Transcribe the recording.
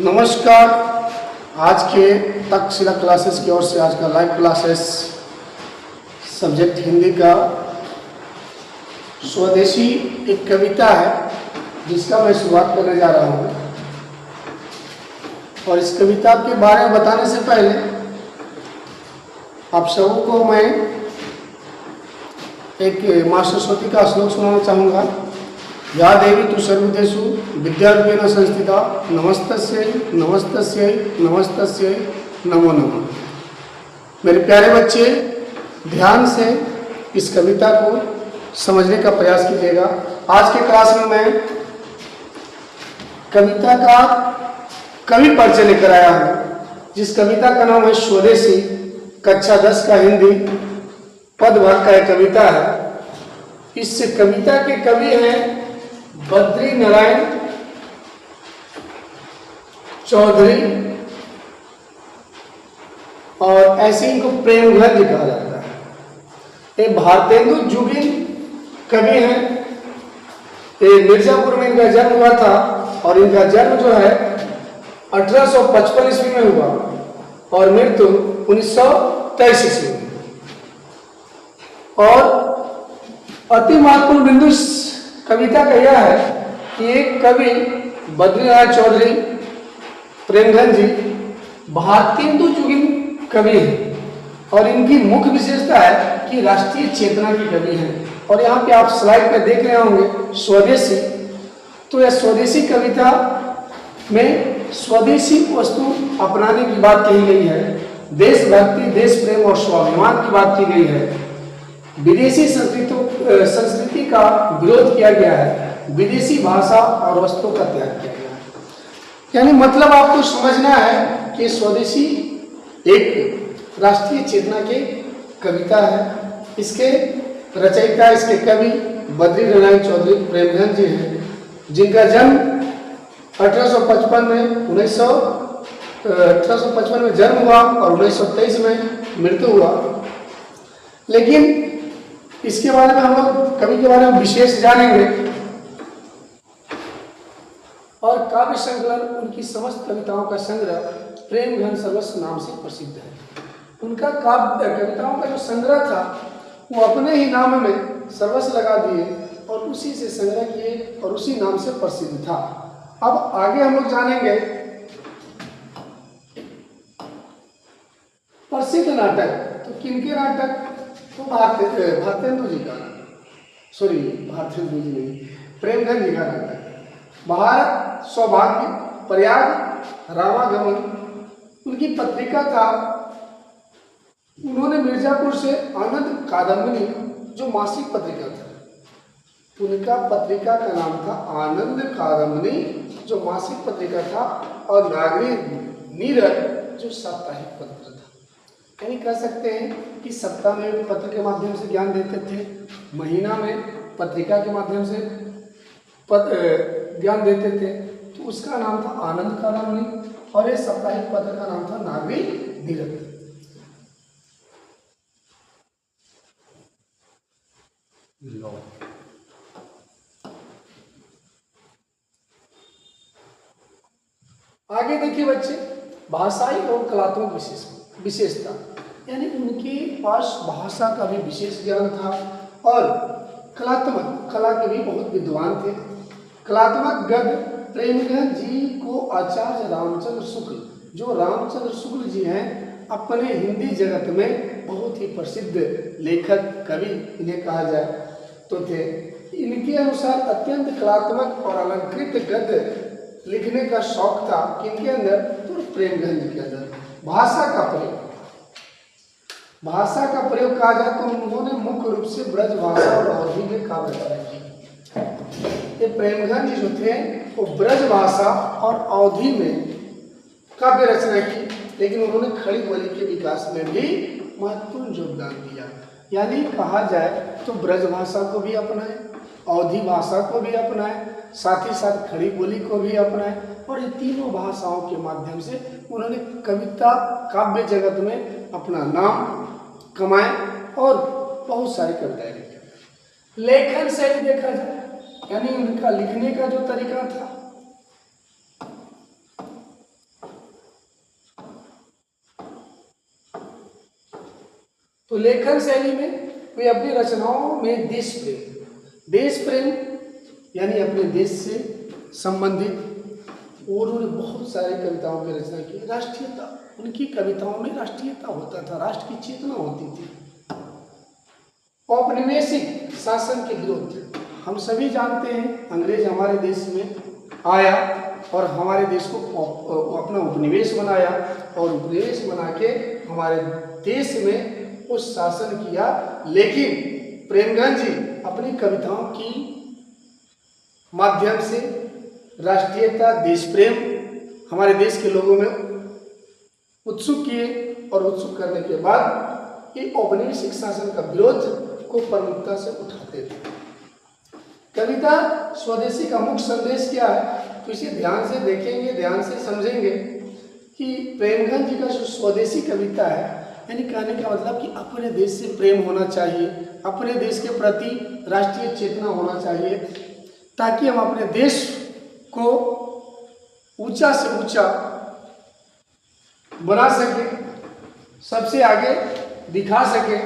नमस्कार। आज के तक्षशिला क्लासेस की ओर से आज का लाइव क्लासेस सब्जेक्ट हिंदी का स्वदेशी एक कविता है जिसका मैं शुरुआत करने जा रहा हूँ। और इस कविता के बारे में बताने से पहले आप सबों को मैं एक माँ सरस्वती का श्लोक सुनाना चाहूँगा। या देवी तु सर्वदेषु विद्यारूपेण संस्थिता नमस्तस्यै नमस्तस्यै नमस्तस्यै नमो नमः। मेरे प्यारे बच्चे ध्यान से इस कविता को समझने का प्रयास कीजिएगा। आज के क्लास में मैं कविता का कवि परिचय लेकर आया हूँ, जिस कविता का नाम है स्वदेशी। कक्षा 10 का हिंदी पद भाग का एक कविता है। इस कविता के कवि हैं बद्री नारायण चौधरी और ऐसे इनको प्रेमघन कहा जाता है। ये भारतेंदु जुगीन कवि हैं। ये मिर्जापुर में इनका जन्म हुआ था और इनका जन्म जो है 1855 ईस्वी में हुआ और मृत्यु 1923 ईस्वी में। और अति महत्वपूर्ण बिंदु इस कविता का यह है कि एक कवि बद्रीनारायण चौधरी प्रेमघन जी भारतेंदु जुगीन कवि हैं और इनकी मुख्य विशेषता है कि राष्ट्रीय चेतना के कवि हैं। और यहाँ पे आप स्लाइड पे देख रहे होंगे स्वदेशी। तो यह स्वदेशी कविता में स्वदेशी वस्तु अपनाने की बात कही गई है, देशभक्ति देश प्रेम और स्वाभिमान की बात की गई है, विदेशी संस्कृति का विरोध किया गया है, विदेशी भाषा और वस्तुओं का त्याग किया गया है। यानी मतलब आपको समझना है कि स्वदेशी एक राष्ट्रीय चेतना की कविता है। इसके रचयिता इसके कवि बद्रीनारायण चौधरी प्रेमघन जी हैं, जिनका जन्म 1855 में जन्म हुआ और 1923 में मृत्यु हुआ। लेकिन इसके बारे में हम लोग कवि के बारे में विशेष जानेंगे। और काव्य संकलन उनकी समस्त कविताओं का संग्रह प्रेमघन सर्वस्व नाम से प्रसिद्ध है। उनका काव्य कविताओं का जो संग्रह था वो अपने ही नाम में सर्वस्व लगा दिए और उसी से संग्रह किए और उसी नाम से प्रसिद्ध था। अब आगे हम लोग जानेंगे प्रसिद्ध नाटक। तो किनके नाटक? तो भारतेंदु जी का, भारतेंदु जी नहीं, प्रेमघन जी का नाटक भारत सौभाग्य प्रयाग रामागमन उनकी पत्रिका था। उन्होंने मिर्जापुर से आनंद कादम्बिनी जो मासिक पत्रिका था, उनका पत्रिका का नाम था आनंद कादम्बिनी जो मासिक पत्रिका था, और नागरिक नीरज जो साप्ताहिक पत्र था। यानी कह सकते हैं कि सप्ताह में पत्र के माध्यम से ज्ञान देते थे, महीना में पत्रिका के माध्यम से ज्ञान देते थे। तो उसका नाम था आनंद कादम्बिनी और ये साप्ताहिक पत्र का नाम था नागरिक नीरज। आगे देखिए बच्चे, भाषाई और कलात्मक विशेषता। यानी उनके पास भाषा का भी विशेष ज्ञान था और कलात्मक कला के भी बहुत विद्वान थे। कलात्मक गद्य प्रेमघन जी को आचार्य रामचंद्र शुक्ल, जो रामचंद्र शुक्ल जी हैं, अपने हिंदी जगत में बहुत ही प्रसिद्ध लेखक कवि इन्हें कहा जाए तो थे। इनके अनुसार अत्यंत कलात्मक और अलंकृत गद्य लिखने का शौक था किनके अंदर? तो प्रेमघन जी के अंदर। भाषा का प्रयोग कहा जाए तो उन्होंने मुख्य रूप से ब्रज भाषा और अवधी में काव्य रचना की। ये प्रेमघन जी जो थे वो ब्रज भाषा और अवधी में काव्य रचना की, लेकिन उन्होंने खड़ी बोली के विकास में भी महत्वपूर्ण योगदान दिया। यानी कहा जाए तो ब्रज भाषा को भी अपनाए, अवधी भाषा को भी अपनाए, साथ ही साथ खड़ी बोली को भी अपनाए, और ये तीनों भाषाओं के माध्यम से उन्होंने कविता काव्य जगत में अपना नाम कमाए और बहुत सारी कविताएं लिखी। लेखन शैली देखा जाए, यानी उनका लिखने का जो तरीका था तो लेखन शैली में वे अपनी रचनाओं में देश प्रेम यानी अपने देश से संबंधित और उन्होंने बहुत सारी कविताओं की रचना की। राष्ट्रीयता, उनकी कविताओं में राष्ट्रीयता होता था, राष्ट्र की चेतना होती थी। औपनिवेशिक शासन के विरुद्ध, हम सभी जानते हैं अंग्रेज हमारे देश में आया और हमारे देश को अपना उपनिवेश बनाया और उपनिवेश बना के हमारे देश में उस शासन किया। लेकिन प्रेमगंज जी अपनी कविताओं की माध्यम से राष्ट्रीयता, देश प्रेम हमारे देश के लोगों में उत्सुक किए और उत्सुक करने के बाद ये औपनिवेशिक शासन का विरोध को प्रमुखता से उठाते थे। कविता स्वदेशी का मुख्य संदेश क्या है, तो इसे ध्यान से देखेंगे, ध्यान से समझेंगे कि प्रेमगंज जी का जो स्वदेशी कविता है, यानी कहने का मतलब कि अपने देश से प्रेम होना चाहिए, अपने देश के प्रति राष्ट्रीय चेतना होना चाहिए, ताकि हम अपने देश को ऊंचा से ऊंचा बना सकें, सबसे आगे दिखा सकें।